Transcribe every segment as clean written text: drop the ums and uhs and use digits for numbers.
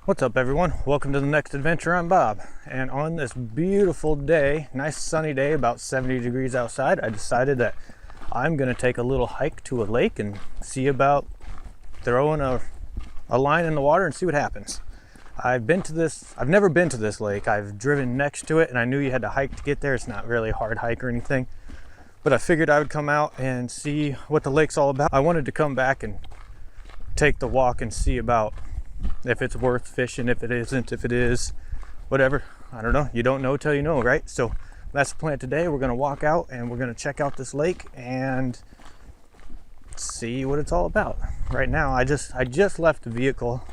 What's up everyone? Welcome to the next adventure. I'm Bob, and on this beautiful day, nice sunny day, about 70 degrees outside, I decided that I'm going to take a little hike to a lake and see about throwing a line in the water and see what happens. I've never been to this lake. I've driven next to it and I knew you had to hike to get there. It's not really a hard hike or anything, but I figured I would come out and see what the lake's all about. I wanted to come back and take the walk and see about if it's worth fishing, if it isn't, if it is, whatever. I don't know. You don't know till you know, right? So that's the plan today. We're going to walk out and we're going to check out this lake and see what it's all about. Right now, I just left the vehicle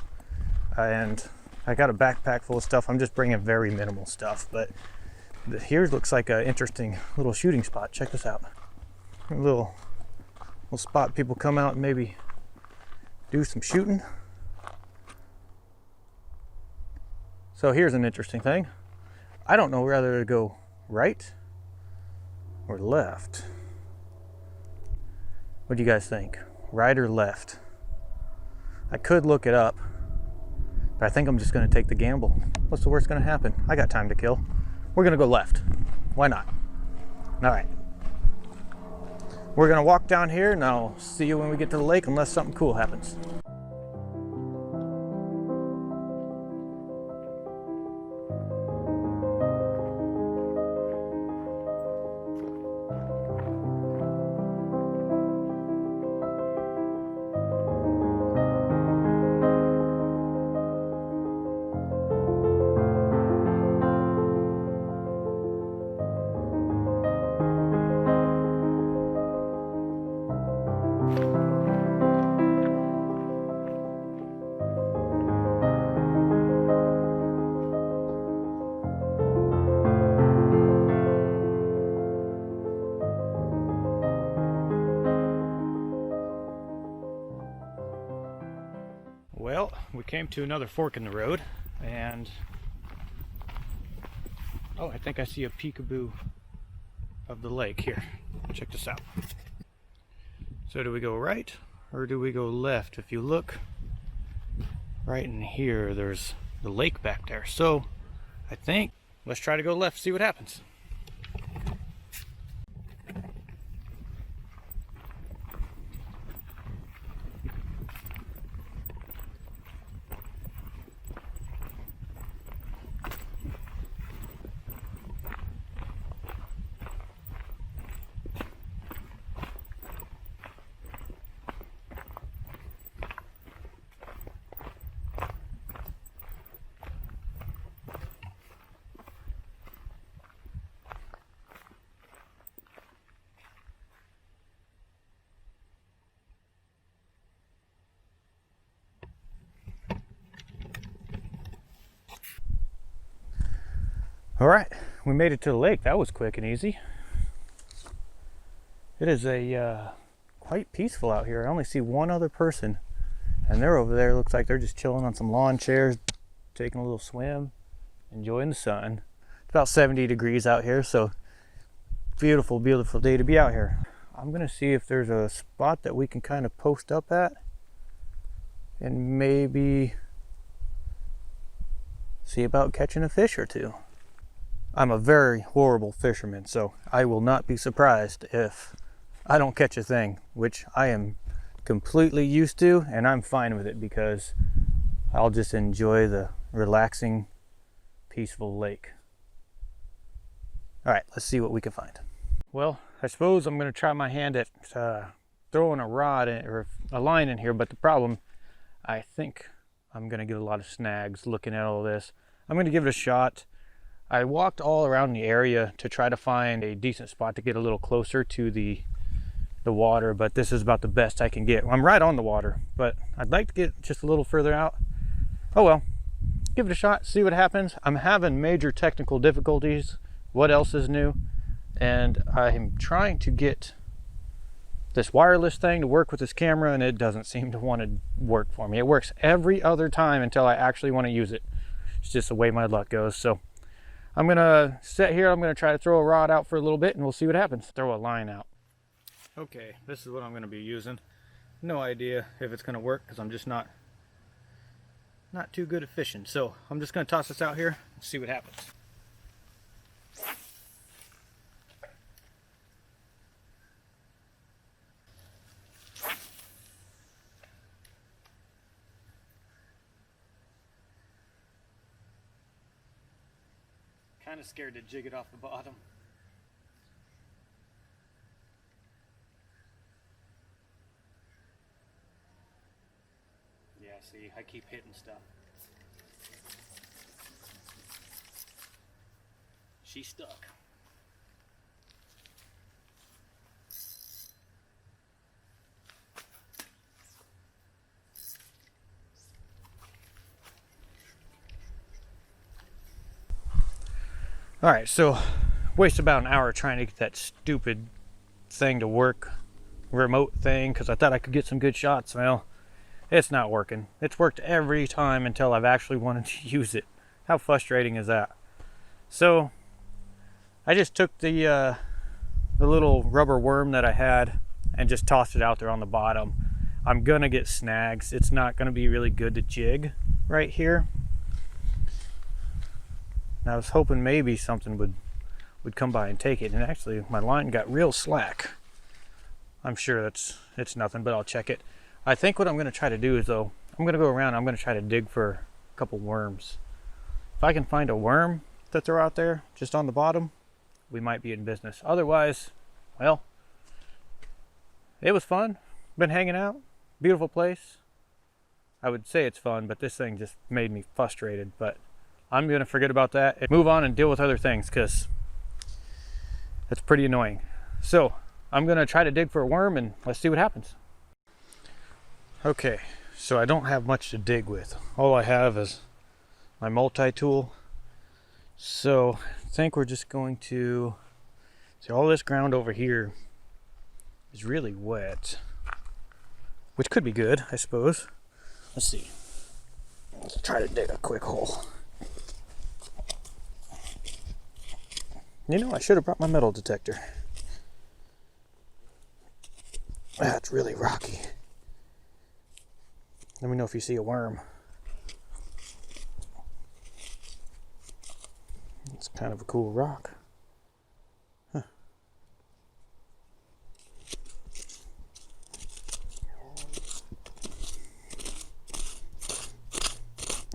and I got a backpack full of stuff. I'm just bringing very minimal stuff, but here looks like an interesting little shooting spot. Check this out. A little spot people come out and maybe do some shooting. So here's an interesting thing. I don't know whether to go right or left. What do you guys think? Right or left? I could look it up, but I think I'm just going to take the gamble. What's the worst going to happen? I got time to kill. We're going to go left. Why not? All right. We're going to walk down here and I'll see you when we get to the lake unless something cool happens. Well, we came to another fork in the road, and oh, I think I see a peekaboo of the lake here. Check this out. So do we go right or do we go left? If you look right in here, there's the lake back there. So I think let's try to go left, see what happens. All right, we made it to the lake. That was quick and easy. It is quite peaceful out here. I only see one other person, and they're over there. Looks like they're just chilling on some lawn chairs, taking a little swim, enjoying the sun. It's about 70 degrees out here, so beautiful, beautiful day to be out here. I'm gonna see if there's a spot that we can kind of post up at and maybe see about catching a fish or two. I'm a very horrible fisherman, so I will not be surprised if I don't catch a thing, which I am completely used to, and I'm fine with it because I'll just enjoy the relaxing, peaceful lake. All right, let's see what we can find. Well, I suppose I'm going to try my hand at throwing a rod or a line in here, but the problem, I think I'm going to get a lot of snags looking at all this. I'm going to give it a shot. I walked all around the area to try to find a decent spot to get a little closer to the water, but this is about the best I can get. I'm right on the water, but I'd like to get just a little further out. Oh well, give it a shot, see what happens. I'm having major technical difficulties. What else is new? And I'm trying to get this wireless thing to work with this camera, and it doesn't seem to want to work for me. It works every other time until I actually want to use it. It's just the way my luck goes. So I'm gonna sit here, I'm gonna try to throw a rod out for a little bit and we'll see what happens. Throw a line out. Okay, this is what I'm gonna be using. No idea if it's gonna work because I'm just not not too good at fishing. So I'm just going to toss this out here and see what happens. Kind of scared to jig it off the bottom. Yeah, see, I keep hitting stuff. She's stuck. Alright, so waste about an hour trying to get that stupid thing to work, remote thing, because I thought I could get some good shots. Well, it's not working. It's worked every time until I've actually wanted to use it. How frustrating is that? So I just took the little rubber worm that I had and just tossed it out there on the bottom. I'm gonna get snags. It's not gonna be really good to jig right here. And I was hoping maybe something would come by and take it, and actually my line got real slack. I'm sure it's nothing, but I'll check it. I think what I'm going to try to do is, though, I'm going to go around, I'm going to try to dig for a couple worms. If I can find a worm that they're out there just on the bottom, we might be in business. Otherwise, well, it was fun. Been hanging out, beautiful place. I would say it's fun, but this thing just made me frustrated. But I'm going to forget about that and move on and deal with other things, because that's pretty annoying. So I'm going to try to dig for a worm and let's see what happens. Okay, so I don't have much to dig with. All I have is my multi-tool. So I think we're just going to see, all this ground over here is really wet, which could be good, I suppose. Let's see. Let's try to dig a quick hole. You know, I should have brought my metal detector. That's really rocky. Let me know if you see a worm. It's kind of a cool rock. Huh.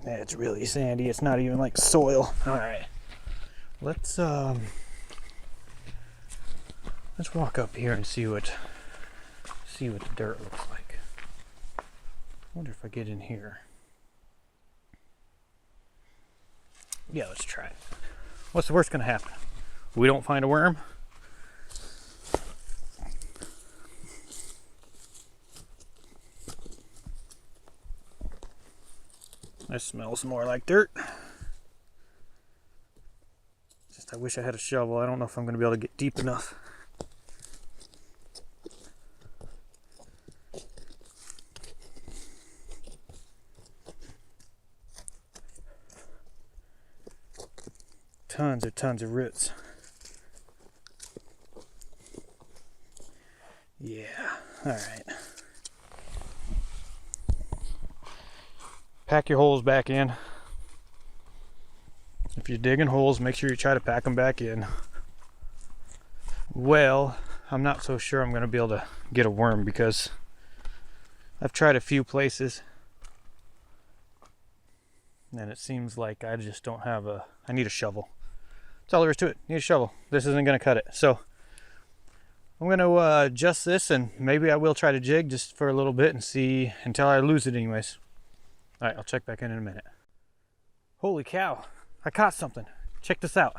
Yeah, it's really sandy. It's not even like soil. All right. Let's walk up here and see what the dirt looks like. I wonder if I get in here. Yeah, let's try it. What's the worst gonna happen? We don't find a worm? This smells more like dirt. Just, I wish I had a shovel. I don't know if I'm gonna be able to get deep enough. Tons of roots. Yeah, all right. Pack your holes back in. If you're digging holes, make sure you try to pack them back in. Well, I'm not so sure I'm going to be able to get a worm, because I've tried a few places and it seems like I just don't have I need a shovel. That's all there is to it. Need a shovel. This isn't going to cut it. So I'm going to adjust this, and maybe I will try to jig just for a little bit and see until I lose it anyways. All right, I'll check back in a minute. Holy cow, I caught something. Check this out.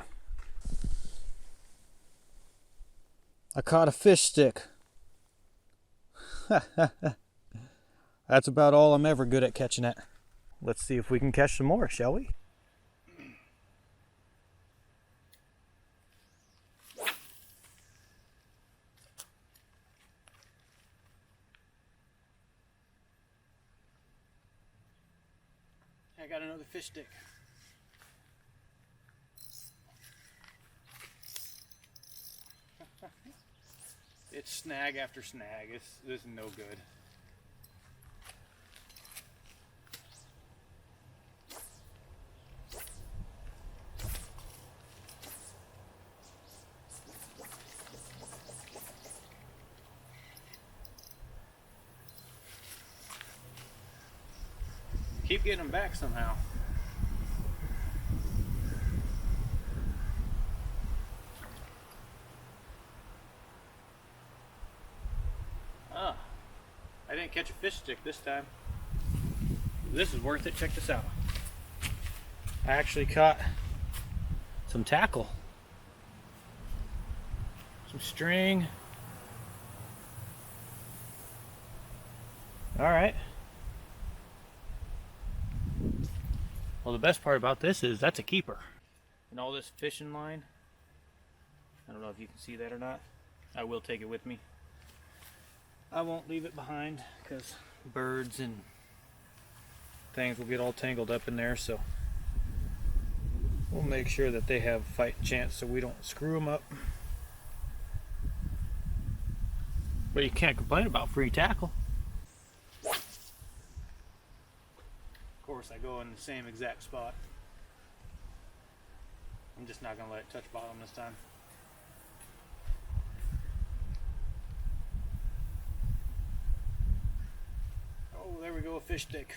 I caught a fish stick. That's about all I'm ever good at catching at. Let's see if we can catch some more, shall we? I got another fish stick. It's snag after snag. This is no good. Keep getting them back somehow. Ah, I didn't catch a fish stick this time. This is worth it. Check this out. I actually caught some tackle, some string. All right. Well, the best part about this is that's a keeper. And all this fishing line, I don't know if you can see that or not. I will take it with me. I won't leave it behind because birds and things will get all tangled up in there, so we'll make sure that they have a fighting chance so we don't screw them up. But you can't complain about free tackle. Of course, I go in the same exact spot. I'm just not going to let it touch bottom this time. Oh, there we go, a fish stick.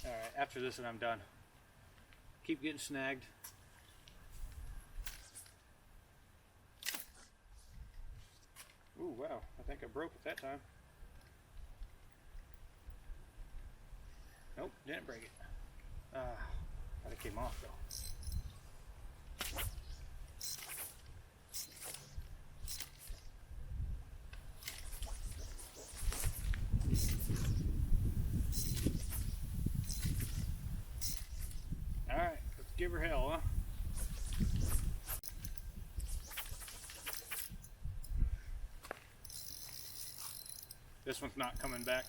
Alright, after this one I'm done. Keep getting snagged. Ooh, wow, I think I broke it that time. Nope, didn't break it. Thought it came off though. Alright, let's give her hell, huh? This one's not coming back.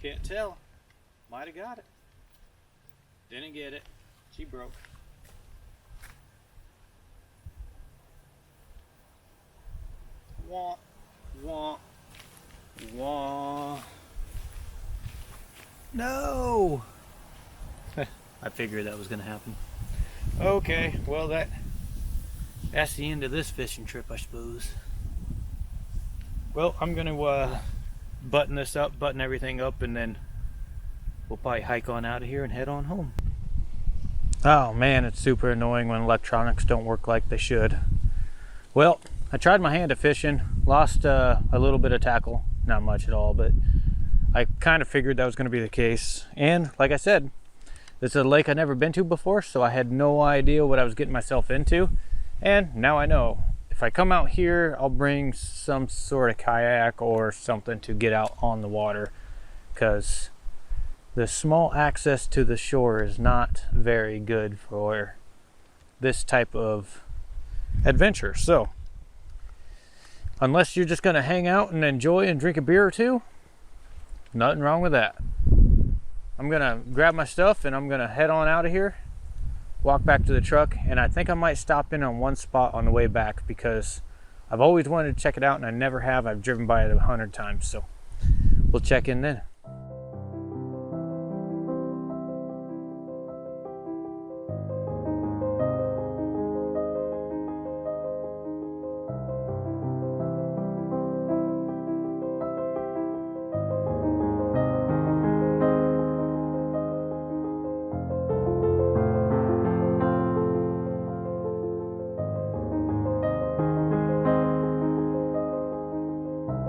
Can't tell. Might have got it. Didn't get it. She broke. Wah, wah, wah. No! I figured that was going to happen. Okay, well that's the end of this fishing trip, I suppose. Well, I'm going to button this up, button everything up, and then we'll probably hike on out of here and head on home. Oh man, it's super annoying when electronics don't work like they should. Well, I tried my hand at fishing, lost a little bit of tackle, not much at all, but I kind of figured that was going to be the case. And like I said, this is a lake I've never been to before, so I had no idea what I was getting myself into, and now I know. If I come out here, I'll bring some sort of kayak or something to get out on the water, because the small access to the shore is not very good for this type of adventure. So unless you're just going to hang out and enjoy and drink a beer or two, nothing wrong with that. I'm going to grab my stuff and I'm going to head on out of here, walk back to the truck, and I think I might stop in on one spot on the way back because I've always wanted to check it out and I never have. I've driven by it 100 times, so we'll check in then.